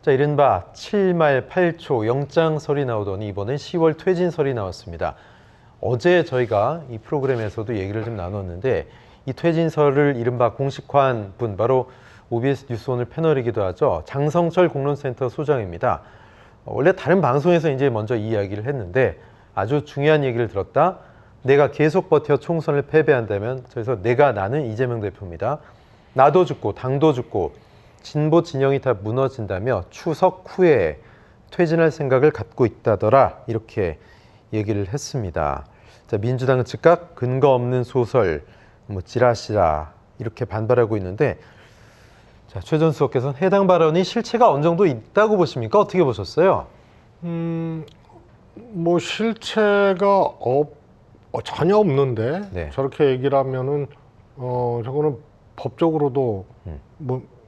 자, 이른바 7말 8초 영장설이 나오더니 이번엔 10월 퇴진설이 나왔습니다. 어제 저희가 이 프로그램에서도 얘기를 좀 나눴는데 이 퇴진설을 이른바 공식화한 분 바로 OBS 뉴스오늘 패널이기도 하죠. 장성철 공론센터 소장입니다. 원래 다른 방송에서 이제 먼저 이 이야기를 했는데 아주 중요한 얘기를 들었다. 내가 계속 버텨 총선을 패배한다면, 그래서 나는 이재명 대표입니다. 나도 죽고 당도 죽고 진보 진영이 다 무너진다며 추석 후에 퇴진할 생각을 갖고 있다더라, 이렇게 얘기를 했습니다. 자, 민주당은 즉각 근거 없는 소설, 찌라시라 이렇게 반발하고 있는데, 자, 최 전 수석께서는 해당 발언이 실체가 어느 정도 있다고 보십니까? 어떻게 보셨어요? 뭐 실체가 전혀 없는데 네. 저렇게 얘기를 하면은 저거는 법적으로도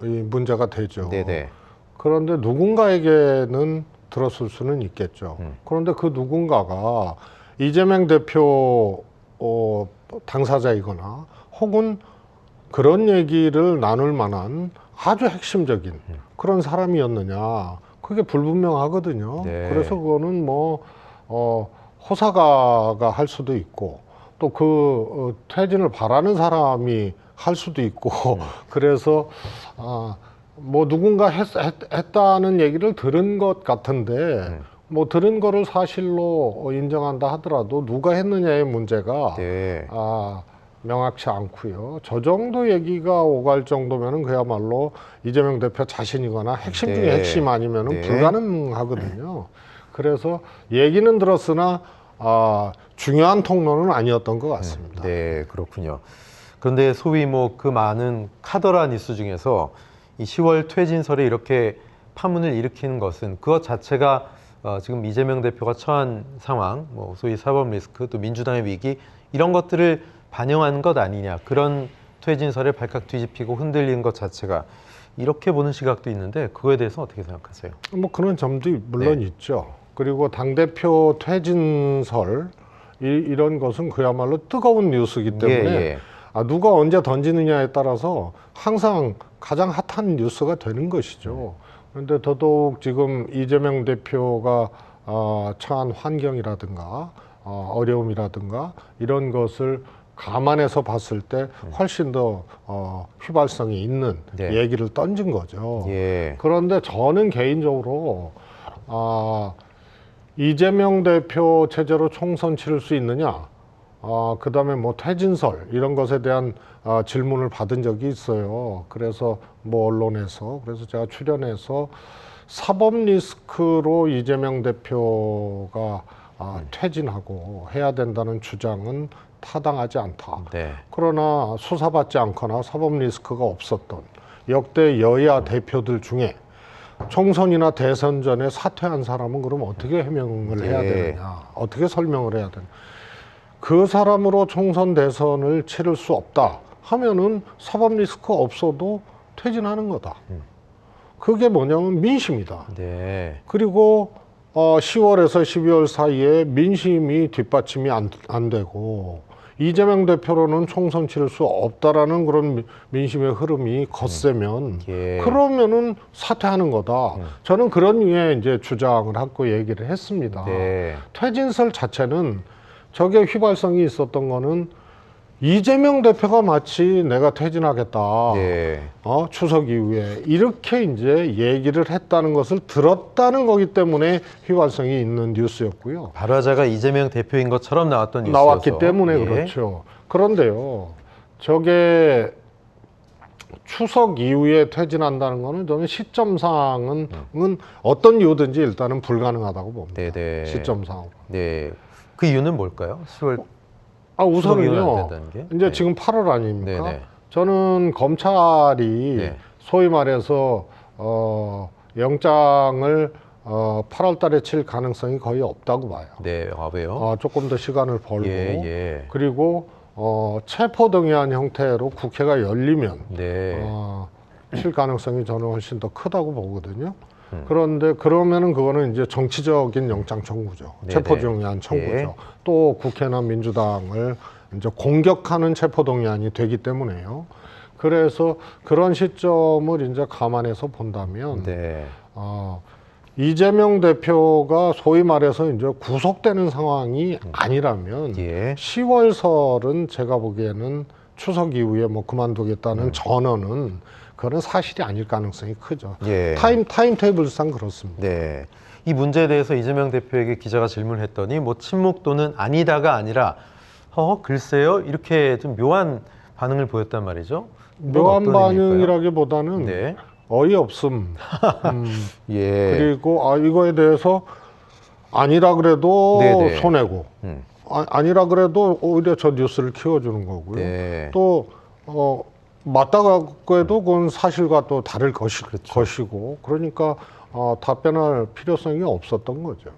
이 문제가 되죠. 네네. 그런데 누군가에게는 들었을 수는 있겠죠. 그런데 그 누군가가 이재명 대표 당사자이거나 혹은 그런 얘기를 나눌 만한 아주 핵심적인 그런 사람이었느냐, 그게 불분명하거든요. 네. 그래서 그거는 뭐 호사가가 할 수도 있고 또 그 퇴진을 바라는 사람이 할 수도 있고 그래서 뭐 누군가 했다는 얘기를 들은 것 같은데 뭐 들은 거를 사실로 인정한다 하더라도 누가 했느냐의 문제가 네. 명확치 않고요. 저 정도 얘기가 오갈 정도면은 그야말로 이재명 대표 자신이거나 핵심 중에 네. 핵심 아니면은 네. 불가능하거든요. 그래서 얘기는 들었으나 중요한 통로는 아니었던 것 같습니다. 네, 그렇군요. 그런데 소위 뭐 그 많은 카더라 뉴스 중에서 이 10월 퇴진설에 이렇게 파문을 일으키는 것은 그것 자체가 지금 이재명 대표가 처한 상황, 뭐 소위 사법 리스크, 또 민주당의 위기, 이런 것들을 반영한 것 아니냐, 그런 퇴진설에 발칵 뒤집히고 흔들리는 것 자체가, 이렇게 보는 시각도 있는데 그거에 대해서 어떻게 생각하세요? 뭐 그런 점도 물론 있죠. 그리고 당대표 퇴진설 이런 것은 그야말로 뜨거운 뉴스이기 때문에 누가 언제 던지느냐에 따라서 항상 가장 핫한 뉴스가 되는 것이죠. 그런데 더더욱 지금 이재명 대표가 처한 환경이라든가 어려움이라든가 이런 것을 감안해서 봤을 때 훨씬 더 휘발성이 있는 얘기를 던진 거죠. 그런데 저는 개인적으로 이재명 대표 체제로 총선 치를 수 있느냐, 그 다음에 뭐 퇴진설 이런 것에 대한 질문을 받은 적이 있어요. 그래서 뭐 언론에서, 그래서 제가 출연해서 사법 리스크로 이재명 대표가 퇴진하고 해야 된다는 주장은 타당하지 않다. 그러나 수사받지 않거나 사법 리스크가 없었던 역대 여야 대표들 중에 총선이나 대선 전에 사퇴한 사람은 그럼 어떻게 해명을 해야 되느냐, 어떻게 설명을 해야 되느냐. 그 사람으로 총선 대선을 치를 수 없다 하면은 사법 리스크 없어도 퇴진하는 거다. 그게 뭐냐면 민심이다. 그리고 10월에서 12월 사이에 민심이 뒷받침이 안 되고 이재명 대표로는 총선 치를 수 없다라는 그런 민심의 흐름이 거세면 그러면은 사퇴하는 거다. 저는 그런 류의 이제 주장을 하고 얘기를 했습니다. 퇴진설 자체는 저게 휘발성이 있었던 거는 이재명 대표가 마치 내가 퇴진하겠다. 추석 이후에 이렇게 이제 얘기를 했다는 것을 들었다는 거기 때문에 휘발성이 있는 뉴스였고요. 발화자가 이재명 대표인 것처럼 나왔던 뉴스여서. 나왔기 때문에 그렇죠. 그런데요, 저게 추석 이후에 퇴진한다는 거는 저는 시점상은 어떤 이유든지 일단은 불가능하다고 봅니다. 시점상으로. 그 이유는 뭘까요? 10월 우선은요, 이제 지금 8월 아닙니까? 저는 검찰이 소위 말해서 영장을 8월 달에 칠 가능성이 거의 없다고 봐요. 왜요? 조금 더 시간을 벌고 그리고 체포동의안 형태로 국회가 열리면 칠 가능성이 저는 훨씬 더 크다고 보거든요. 그런데 그러면은 그거는 이제 정치적인 영장 청구죠. 체포동의안 청구죠. 또 국회나 민주당을 이제 공격하는 체포동의안이 되기 때문에요. 그래서 그런 시점을 이제 감안해서 본다면 네. 이재명 대표가 소위 말해서 이제 구속되는 상황이 아니라면 예. 10월설은 제가 보기에는 추석 이후에 뭐 그만두겠다는 전언은 그거는 사실이 아닐 가능성이 크죠. 예. 타임테이블상 그렇습니다. 네. 이 문제에 대해서 이재명 대표에게 기자가 질문을 했더니 뭐 침묵도는 아니다가 아니라 글쎄요 이렇게 좀 묘한 반응을 보였단 말이죠. 이건 묘한 어떤 의미일까요? 반응이라기보다는 네. 어이없음. 예. 그리고 이거에 대해서 아니라 그래도 네네. 손해고 음. 아니라 그래도 오히려 저 뉴스를 키워주는 거고요. 네. 또 맞다고 해도 그건 사실과 또 다를 것이고 그러니까 답변할 필요성이 없었던 거죠.